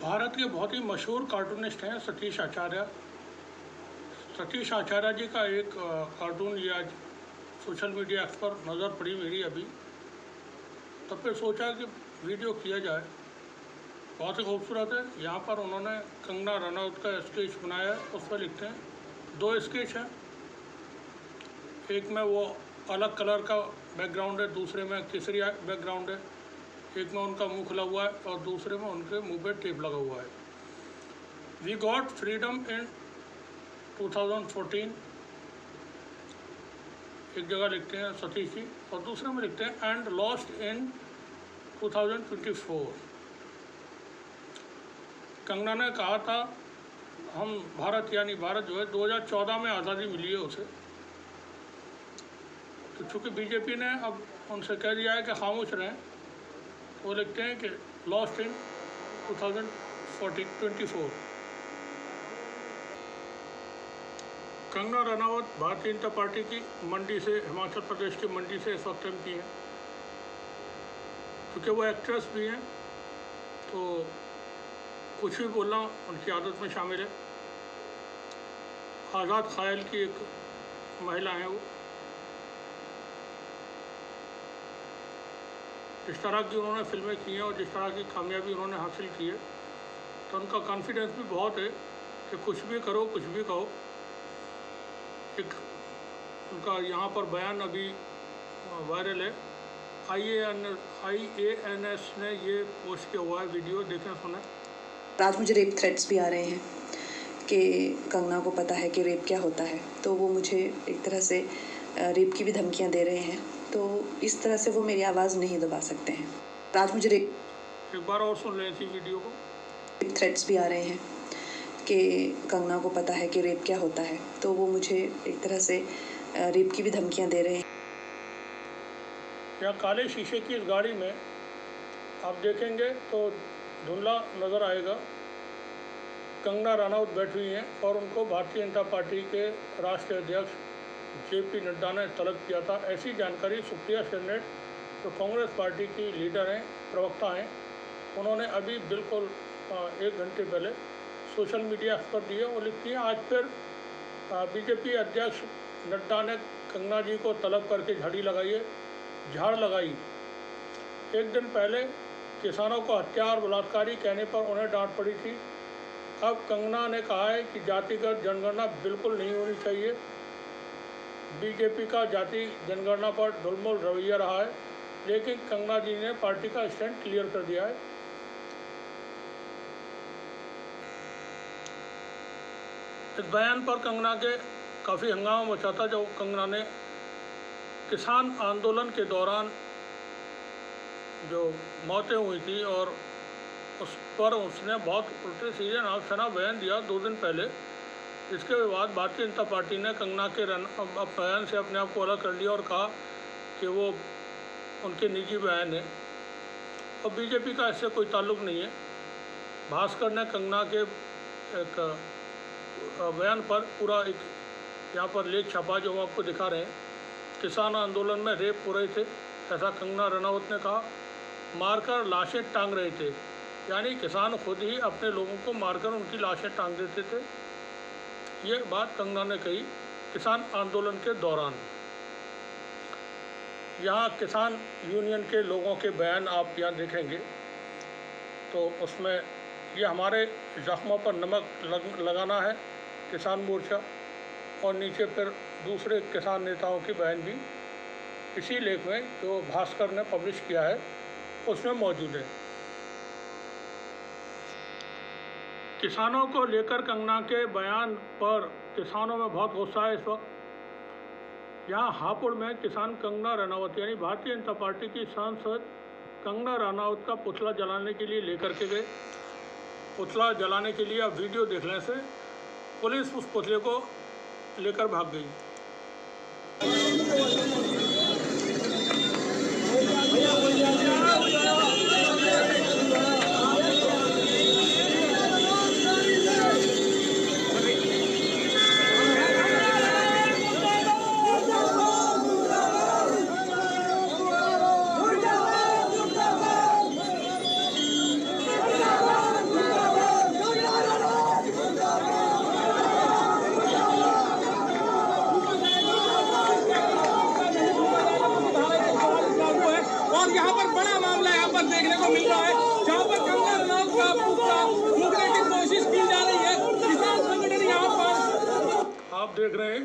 भारत के बहुत ही मशहूर कार्टूनिस्ट हैं सतीश आचार्य। सतीश आचार्य जी का एक कार्टून ये आज सोशल मीडिया पर नज़र पड़ी मेरी अभी, तब फिर सोचा कि वीडियो किया जाए। बहुत ही खूबसूरत है। यहाँ पर उन्होंने कंगना रनौत का स्केच बनाया है। उस पर लिखते हैं 2 स्केच हैं, एक में वो अलग कलर का बैकग्राउंड है, दूसरे में केसरी बैकग्राउंड है। एक में उनका मुंह खुला हुआ है और दूसरे में उनके मुंह पे टेप लगा हुआ है। वी गॉट फ्रीडम इन 2014 एक जगह लिखते हैं सतीश जी, और दूसरे में लिखते हैं एंड लॉस्ट इन 2024। कंगना ने कहा था हम भारत यानी भारत जो है 2014 में आज़ादी मिली है उसे। तो चूँकि बीजेपी ने अब उनसे कह दिया है कि खामोश रहें, वो लिखते हैं कि lost in 2024। Kangana Ranaut Bharatiya Janata party की मंडी से, हिमाचल प्रदेश की मंडी से इस वक्त एमपी हैं। क्योंकि वो एक्ट्रेस भी हैं तो कुछ भी बोलना उनकी आदत में शामिल है। आज़ाद ख्याल की एक महिला हैं वो। जिस तरह की उन्होंने फिल्में की हैं और जिस तरह की कामयाबी उन्होंने हासिल की है, तो उनका कॉन्फिडेंस भी बहुत है कि कुछ भी करो, कुछ भी कहो। एक उनका यहाँ पर बयान अभी वायरल है। IANS ने ये पोस्ट किया हुआ है, वीडियो देखें सुने। आज मुझे रेप थ्रेट्स भी आ रहे हैं कि कंगना को पता है कि रेप क्या होता है, तो वो मुझे एक तरह से रेप की भी धमकियां दे रहे हैं। तो इस तरह से वो मेरी आवाज़ नहीं दबा सकते हैं। आज मुझे एक बार और सुन लें इसी वीडियो को। रेप थ्रेट्स भी आ रहे हैं कि कंगना को पता है कि रेप क्या होता है, तो वो मुझे एक तरह से रेप की भी धमकियां दे रहे हैं। यहाँ काले शीशे की इस गाड़ी में आप देखेंगे तो धुंधला नज़र आएगा। कंगना रनौत बैठी हुई हैं और उनको भारतीय जनता पार्टी के राष्ट्रीय अध्यक्ष JP नड्डा ने तलब किया था। ऐसी जानकारी सुप्रिया सेनेट, जो कांग्रेस पार्टी की लीडर हैं, प्रवक्ता हैं, उन्होंने अभी बिल्कुल 1 घंटे पहले सोशल मीडिया पर दी है। वो लिखती हैं आज फिर BJP अध्यक्ष नड्डा ने कंगना जी को तलब करके झाड़ लगाई। 1 दिन पहले किसानों को हत्या और बलात्कारी कहने पर उन्हें डांट पड़ी थी। अब कंगना ने कहा है कि जातिगत जनगणना बिल्कुल नहीं होनी चाहिए। बीजेपी का जाति जनगणना पर ढुलमुल रवैया रहा है, लेकिन कंगना जी ने पार्टी का स्टैंड क्लियर कर दिया है। इस बयान पर कंगना के काफ़ी हंगामा मचा था जब कंगना ने किसान आंदोलन के दौरान जो मौतें हुई थी और उस पर उसने बहुत उल्टे सीधे नाक बयान दिया 2 दिन पहले। इसके बाद भारतीय जनता पार्टी ने कंगना के बयान से अपने आप को अलग कर लिया और कहा कि वो उनके निजी बयान है और बीजेपी का इससे कोई ताल्लुक नहीं है। भास्कर ने कंगना के एक बयान पर पूरा एक यहाँ पर लेख छपा जो हम आपको दिखा रहे हैं। किसान आंदोलन में रेप हो रहे थे, ऐसा कंगना रनावत ने कहा। मारकर लाशें टांग रहे थे, यानी किसान खुद ही अपने लोगों को मारकर उनकी लाशें टांग देते थे। ये बात कंगना ने कही किसान आंदोलन के दौरान। यहाँ किसान यूनियन के लोगों के बयान आप यहाँ देखेंगे तो उसमें ये हमारे जख्मों पर नमक लगाना है किसान मोर्चा, और नीचे फिर दूसरे किसान नेताओं के बयान भी इसी लेख में जो भास्कर ने पब्लिश किया है उसमें मौजूद है। किसानों को लेकर कंगना के बयान पर किसानों में बहुत गुस्सा है इस वक्त। यहाँ हापुड़ में किसान कंगना रनावत यानी भारतीय जनता पार्टी की सांसद कंगना रनावत का पुतला जलाने के लिए लेकर के गए। पुतला जलाने के लिए आप वीडियो देखने से पुलिस उस पुतले को लेकर भाग गई। पर देखने को मिल रहा है, जहां पर कंगना रनौत का पुतला फूंकने की कोशिश की जा रही है। किसान संगठन यहाँ पर आप देख रहे हैं,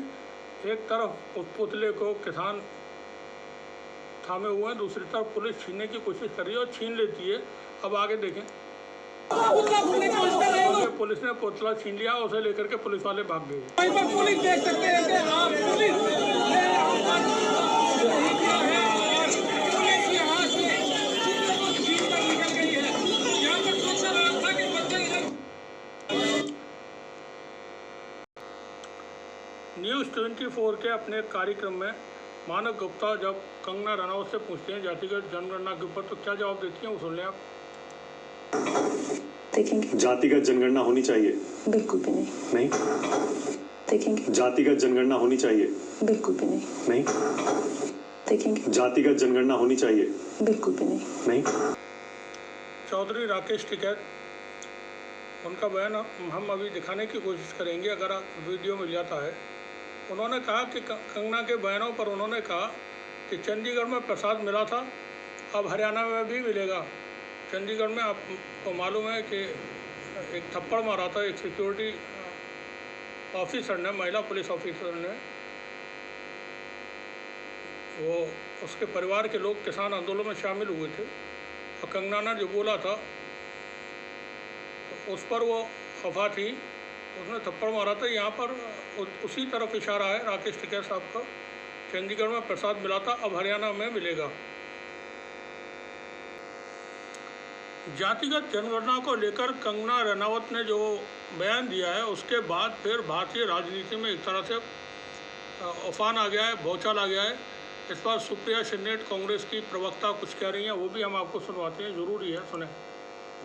एक तरफ उस पुतले को किसान थामे हुए हैं, दूसरी तरफ पुलिस छीनने की कोशिश कर रही है और छीन लेती है। अब आगे देखें, पुतला फूंकने की कोशिश कर रहे हैं, पुलिस ने पुतला छीन लिया, उसे लेकर के पुलिस वाले भाग गए। वहीं पर पुलिस देख सकते हैं कि हाँ, पुलिस ने यहाँ पर नहीं किया है और पुलिस यहाँ से पुतले को छीन कर निकल गई है। यहाँ पर सोचा रहा था कि बच्चा इधर न्यूज़ 24 के अपने कार्यक्रम में मानव गुप्ता जब कंगना रनौत से पूछते हैं जातिगत जनगणना के ऊपर, तो क्या जवाब देती हैं वो सुन लें आप। देखेंगे। जातिगत जनगणना होनी चाहिए। बिल्कुल भी नहीं। नहीं। देखेंगे। जातिगत जनगणना होनी चाहिए। बिल्कुल भी नहीं। नहीं। देखेंगे। जातिगत जनगणना होनी चाहिए। बिल्कुल भी नहीं। नहीं। चौधरी राकेश टिकैत, उनका बयान हम अभी दिखाने की कोशिश करेंगे अगर वीडियो मिल जाता है। उन्होंने कहा कि कंगना के बयानों पर उन्होंने कहा कि चंडीगढ़ में प्रसाद मिला था, अब हरियाणा में भी मिलेगा। चंडीगढ़ में आपको मालूम है कि एक थप्पड़ मारा था एक सिक्योरिटी ऑफिसर ने, महिला पुलिस ऑफिसर ने। वो उसके परिवार के लोग किसान आंदोलन में शामिल हुए थे और कंगना ने जो बोला था तो उस पर वो खफा थी, उसने थप्पड़ मारा था। यहाँ पर उसी तरफ इशारा है राकेश टिकैत साहब का। चंडीगढ़ में प्रसाद मिला था, अब हरियाणा में मिलेगा। जातिगत जनगणना को लेकर कंगना रनौत ने जो बयान दिया है, उसके बाद फिर भारतीय राजनीति में एक तरह से उफान आ गया है, भौचाल आ गया है। इस पर सुप्रिया शिंदेट कांग्रेस की प्रवक्ता कुछ कह रही हैं, वो भी हम आपको सुनवाते हैं, जरूरी है, सुने।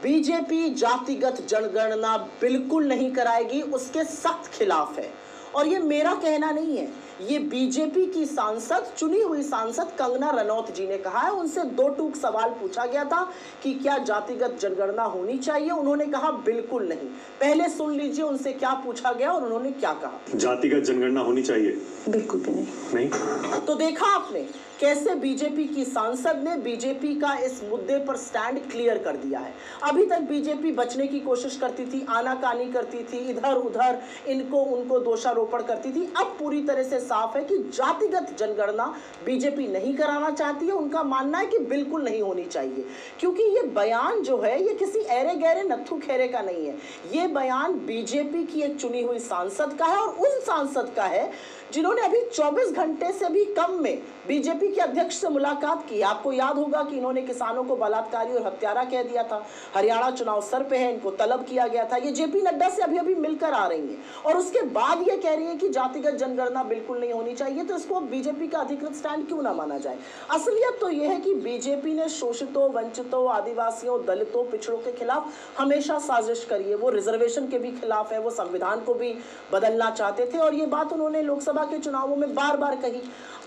बीजेपी जातिगत जनगणना बिल्कुल नहीं कराएगी, उसके सख्त खिलाफ है। और ये मेरा कहना नहीं है, ये बीजेपी की सांसद, चुनी हुई सांसद कंगना रनौत जी ने कहा है। उनसे दो टूक सवाल पूछा गया था कि क्या जातिगत जनगणना होनी चाहिए, उन्होंने कहा बिल्कुल नहीं। पहले सुन लीजिए उनसे क्या पूछा गया और उन्होंने क्या कहा। जातिगत जनगणना होनी चाहिए। बिल्कुल भी नहीं। नहीं। तो देखा आपने कैसे बीजेपी की सांसद ने बीजेपी का इस मुद्दे पर स्टैंड क्लियर कर दिया है। अभी तक बीजेपी बचने की कोशिश करती थी, आनाकानी करती थी, इधर उधर इनको उनको दोषारोपण करती थी। अब पूरी तरह से साफ है कि जातिगत जनगणना बीजेपी नहीं कराना चाहती है। उनका मानना है कि बिल्कुल नहीं होनी चाहिए, क्योंकि ये बयान जो है ये किसी ऐरे गहरे नत्थु खेरे का नहीं है। ये बयान बीजेपी की एक चुनी हुई सांसद का है और उन सांसद का है जिन्होंने अभी 24 घंटे से भी कम में बीजेपी के अध्यक्ष से मुलाकात की। आपको याद होगा कि इन्होंने किसानों को बलात्कारी और हत्यारा कह दिया था। हरियाणा चुनाव सर पे है, इनको तलब किया गया था। ये जेपी नड्डा से अभी अभी मिलकर आ रही हैं और उसके बाद ये कह रही है कि जातिगत जनगणना बिल्कुल नहीं होनी चाहिए। तो इसको बीजेपी का अधिकृत स्टैंड क्यों ना माना जाए। असलियत तो यह है कि बीजेपी ने शोषितों, वंचितों, आदिवासियों, दलितों, पिछड़ों के खिलाफ हमेशा साजिश करी है। वो रिजर्वेशन के भी खिलाफ है, वो संविधान को भी बदलना चाहते थे और ये बात उन्होंने लोकसभा के चुनावों में बार बार कही।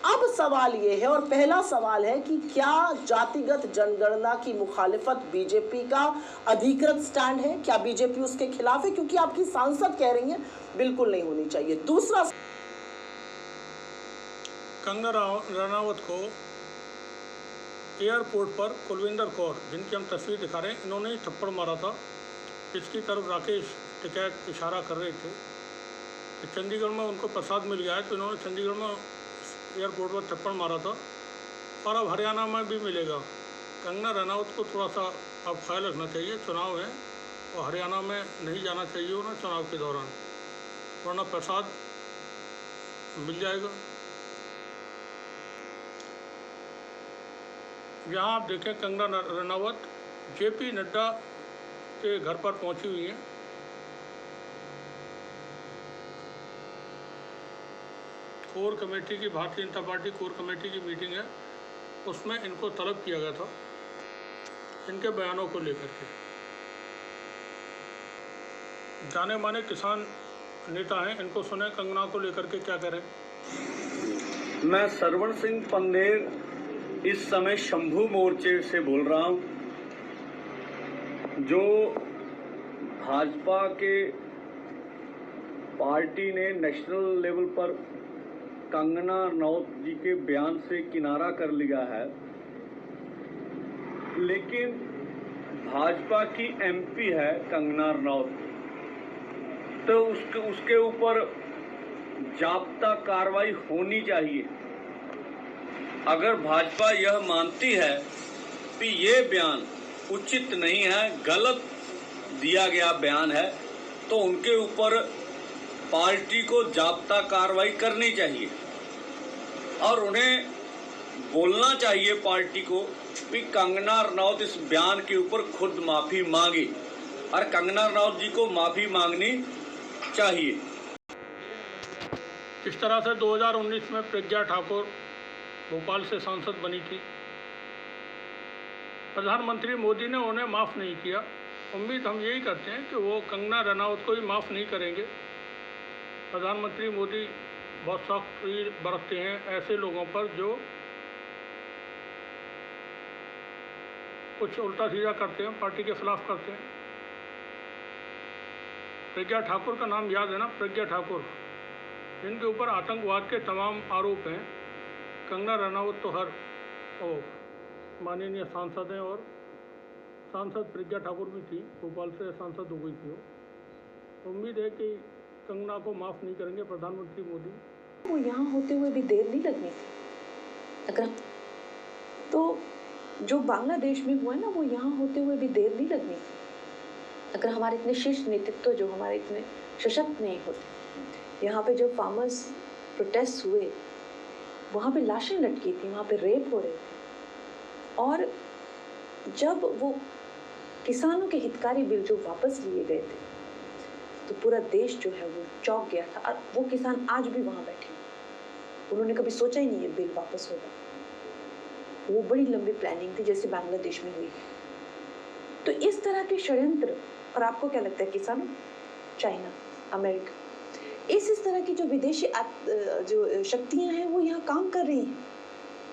अब सवाल ये है, और पहला सवाल है, कि क्या जातिगत जनगणना की मुखालिफत बीजेपी का अधिकृत स्टैंड है? क्या बीजेपी उसके खिलाफ है? क्योंकि आपकी सांसद कह रही है बिल्कुल नहीं होनी चाहिए। दूसरा, कंगना रनौत को एयरपोर्ट पर कुलविंदर कौर, जिनकी हम तस्वीर दिखा रहे हैं, इन्होंने ही थप्पड़ मारा था। इसकी तरफ राकेश टिकैत इशारा कर रहे थे कि चंडीगढ़ में उनको प्रसाद मिल गया है, तो इन्होंने चंडीगढ़ में एयरपोर्ट पर थप्पड़ मारा था और अब हरियाणा में भी मिलेगा। कंगना रनौत को थोड़ा सा अब ख्याल रखना चाहिए, चुनाव है और हरियाणा में नहीं जाना चाहिए उन्हें चुनाव के दौरान, वरना प्रसाद मिल जाएगा। यहाँ आप देखें, कंगना रनौत जेपी नड्डा के घर पर पहुंची हुई हैं। कोर कमेटी की, Bharatiya Janata party core committee की मीटिंग है, उसमें इनको तलब किया गया था इनके बयानों को लेकर के। जाने माने किसान नेता हैं, इनको सुने कंगना को लेकर के क्या करें। मैं सरवण सिंह पंदेर इस समय शंभू मोर्चे से बोल रहा हूं, जो भाजपा के पार्टी ने नेशनल लेवल पर कंगना रनौत जी के बयान से किनारा कर लिया है। लेकिन भाजपा की एमपी है कंगना रनौत, तो उसके ऊपर जाब्ता कार्रवाई होनी चाहिए। अगर भाजपा यह मानती है कि ये बयान उचित नहीं है, गलत दिया गया बयान है, तो उनके ऊपर पार्टी को जाब्ता कार्रवाई करनी चाहिए और उन्हें बोलना चाहिए पार्टी को कि कंगना रनौत इस बयान के ऊपर खुद माफी मांगे और कंगना रनौत जी को माफी मांगनी चाहिए। इस तरह से 2019 में प्रज्ञा ठाकुर भोपाल से सांसद बनी थी। प्रधानमंत्री मोदी ने उन्हें माफ़ नहीं किया। उम्मीद हम यही करते हैं कि वो कंगना रनौत को भी माफ़ नहीं करेंगे। प्रधानमंत्री मोदी बहुत सख्ती बरतते हैं ऐसे लोगों पर जो कुछ उल्टा सीधा करते हैं, पार्टी के खिलाफ करते हैं। प्रज्ञा ठाकुर का नाम याद है ना, प्रज्ञा ठाकुर, जिनके ऊपर आतंकवाद के तमाम आरोप हैं। कंगना रनौत तो हर माननीय सांसद हैं और सांसद प्रज्ञा ठाकुर भी थी, भोपाल से सांसद हो गई थी वो। उम्मीद है कि कंगना को माफ़ नहीं करेंगे प्रधानमंत्री मोदी। वो यहाँ होते हुए भी देर नहीं लगनी थी। अगर तो जो बांग्लादेश में हुआ ना, वो यहाँ होते हुए भी देर नहीं लगनी थी। अगर हमारे इतने शीर्ष नेतृत्व जो हमारे इतने सशक्त नहीं होते, यहाँ पे जो फार्मर्स प्रोटेस्ट हुए, वहाँ पे लाशें लटकी थी, वहाँ पे रेप हो रहे थे, और जब वो किसानों के हितकारी बिल जो वापस लिए गए थे, तो पूरा देश जो है वो चौंक गया था। और वो किसान आज भी वहाँ बैठे, उन्होंने कभी सोचा ही नहीं ये बिल वापस होगा। वो बड़ी लंबी प्लानिंग थी, जैसे बांग्लादेश में हुई। तो इस तरह के षड्यंत्र, और आपको क्या लगता है किसानों, चाइना, अमेरिका, इस तरह की जो विदेशी जो शक्तियां हैं वो यहाँ काम कर रही हैं।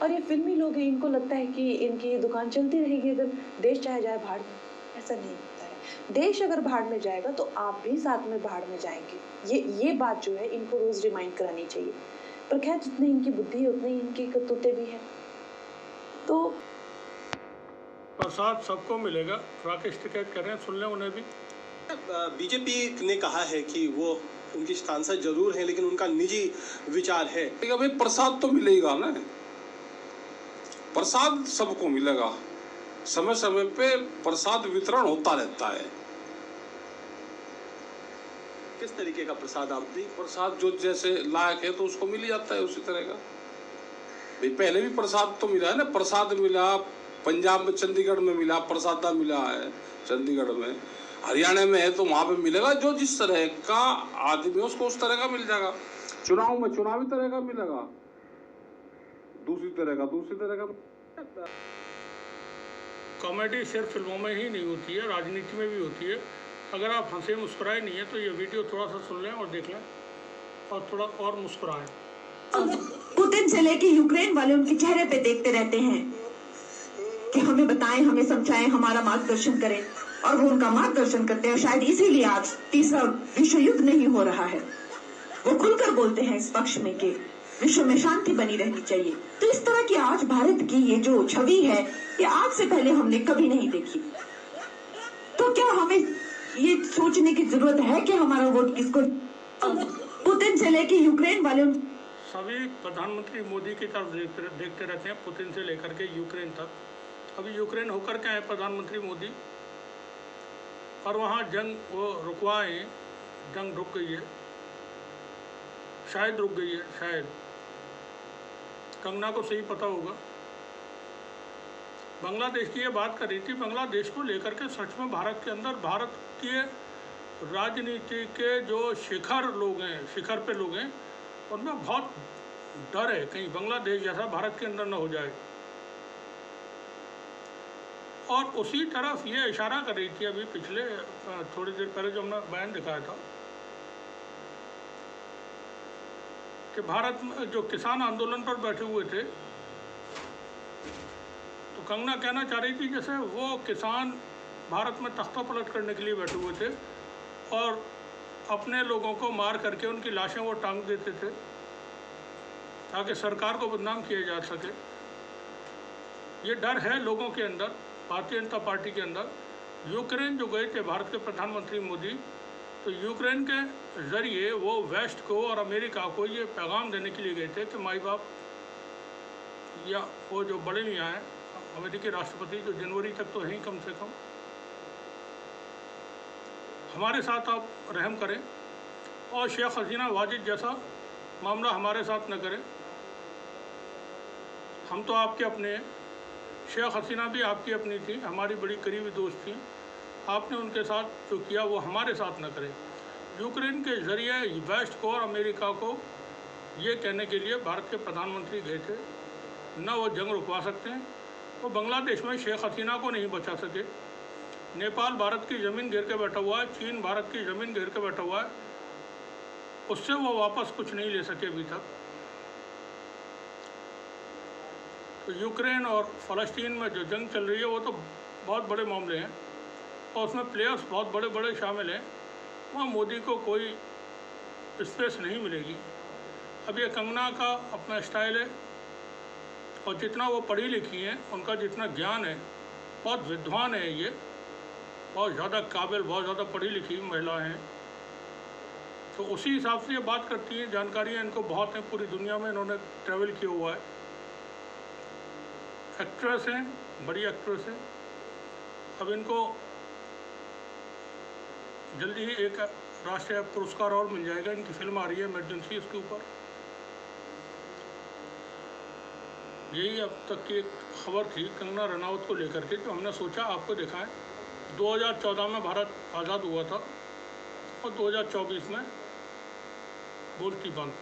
और ये फिल्मी लोग हैं, इनको लगता है कि इनकी ये दुकान चलती रहेगी अगर देश चाहे जाए भाड़ में। ऐसा नहीं होता है। देश अगर भाड़ में जाएगा तो आप भी साथ में भाड़ में जाएंगे। ये बात जो है इनको रोज रिमाइंड करानी चाहिए। पर खैर, जितनी इनकी बुद्धि है उतनी इनकी करतूते भी है। तो प्रसाद सबको मिलेगा, राकेश टिकैत कर रहे हैं, सुन लें उन्हें भी। बीजेपी ने कहा है कि वो उनकी सांसद जरूर है लेकिन उनका निजी विचार है। भाई प्रसाद तो मिलेगा ना, प्रसाद सबको मिलेगा, समय समय पे प्रसाद वितरण होता रहता है। किस तरीके का प्रसाद? आप भी प्रसाद जो जैसे लायक है तो उसको मिल जाता है उसी तरह का। भाई पहले भी प्रसाद तो मिला है ना, प्रसाद मिला पंजाब में, चंडीगढ़ में मिला, प्रसादा मिला है चंडीगढ़ में, हरियाणा में है तो वहां पे मिलेगा। जो जिस तरह का आदमी है उसको उस तरह का मिल जाएगा। चुनाव में चुनावी तरह का मिलेगा, दूसरी तरह का दूसरी तरह का। कॉमेडी सिर्फ फिल्मों में ही नहीं होती है, राजनीति में भी होती है। अगर आप हंसे मुस्कुराए नहीं है तो ये वीडियो थोड़ा सा सुन लें और देख लें और थोड़ा और मुस्कुराएं। पुतिन से लेके यूक्रेन वाले उनके चेहरे पे देखते रहते हैं कि हमें बताएं, हमें समझाएं, हमारा मार्गदर्शन करें, और वो उनका मार्गदर्शन करते हैं। शायद इसीलिए आज तीसरा विश्व युद्ध नहीं हो रहा है। वो खुलकर बोलते हैं इस पक्ष में कि विश्व में शांति बनी रहनी चाहिए। तो इस तरह की आज भारत की ये जो छवि है, ये आज से पहले हमने कभी नहीं देखी। तो क्या हमें ये सोचने की जरूरत है कि हमारा वोट किसको? पुतिन से लेके यूक्रेन वाले सभी प्रधानमंत्री मोदी की तरफ देखते रहते हैं, पुतिन से लेकर के यूक्रेन तक। अभी यूक्रेन होकर के आए प्रधानमंत्री मोदी, और वहाँ जंग वो रुकवाए, जंग रुक गई है, शायद रुक गई है, शायद। कंगना को सही पता होगा। बांग्लादेश की ये बात कर रही थी, बांग्लादेश को लेकर के सच में भारत के अंदर, भारत के राजनीति के जो शिखर पे लोग हैं, उनमें बहुत डर है कहीं बांग्लादेश जैसा भारत के अंदर न हो जाए। और उसी तरफ ये इशारा कर रही थी अभी पिछले थोड़ी देर पहले जो हमने बयान दिखाया था कि भारत में जो किसान आंदोलन पर बैठे हुए थे, तो कंगना कहना चाह रही थी जैसे वो किसान भारत में तख्ता पलट करने के लिए बैठे हुए थे और अपने लोगों को मार करके उनकी लाशें वो टांग देते थे ताकि सरकार को बदनाम किया जा सके। ये डर है लोगों के अंदर। भारतीय जनता पार्टी के अंदर यूक्रेन जो गए थे भारत के प्रधानमंत्री मोदी, तो यूक्रेन के ज़रिए वो वेस्ट को और अमेरिका को ये पैगाम देने के लिए गए थे कि माई बाप या वो जो बड़े मियाँ हैं अमेरिकी राष्ट्रपति, जो जनवरी तक तो हैं कम से कम, हमारे साथ आप रहम करें और शेख हसीना वाजिद जैसा मामला हमारे साथ न करें। हम तो आपके अपने हैं, शेख हसीना भी आपकी अपनी थी, हमारी बड़ी करीबी दोस्त थी। आपने उनके साथ जो किया वो हमारे साथ न करें। यूक्रेन के ज़रिए वेस्ट को और अमेरिका को ये कहने के लिए भारत के प्रधानमंत्री गए थे, न वो जंग रुकवा सकते हैं। वो बांग्लादेश में शेख हसीना को नहीं बचा सके। नेपाल भारत की ज़मीन घेर के बैठा हुआ है, चीन भारत की ज़मीन घेर के बैठा हुआ है, उससे वो वापस कुछ नहीं ले सके अभी तक। तो यूक्रेन और फ़लस्तीन में जो जंग चल रही है वो तो बहुत बड़े मामले हैं और उसमें प्लेयर्स बहुत बड़े बड़े शामिल हैं। वहाँ मोदी को कोई स्पेस नहीं मिलेगी। अब ये कंगना का अपना स्टाइल है और जितना वो पढ़ी लिखी हैं, उनका जितना ज्ञान है, बहुत विद्वान है, ये बहुत ज़्यादा काबिल, बहुत ज़्यादा पढ़ी लिखी महिलाएं हैं, तो उसी हिसाब से ये बात करती हैं। जानकारियाँ इनको बहुत हैं, पूरी दुनिया में इन्होंने ट्रैवल किया हुआ है। एक्ट्रेस हैं, बड़ी एक्ट्रेस हैं। अब इनको जल्दी ही एक राष्ट्रीय पुरस्कार और मिल जाएगा। इनकी फिल्म आ रही है इमरजेंसी, इसके ऊपर। यही अब तक की एक खबर थी कंगना रनावत को लेकर के, जो हमने सोचा आपको दिखाएं। 2014 में भारत आज़ाद हुआ था और 2024 में बोलती बंद।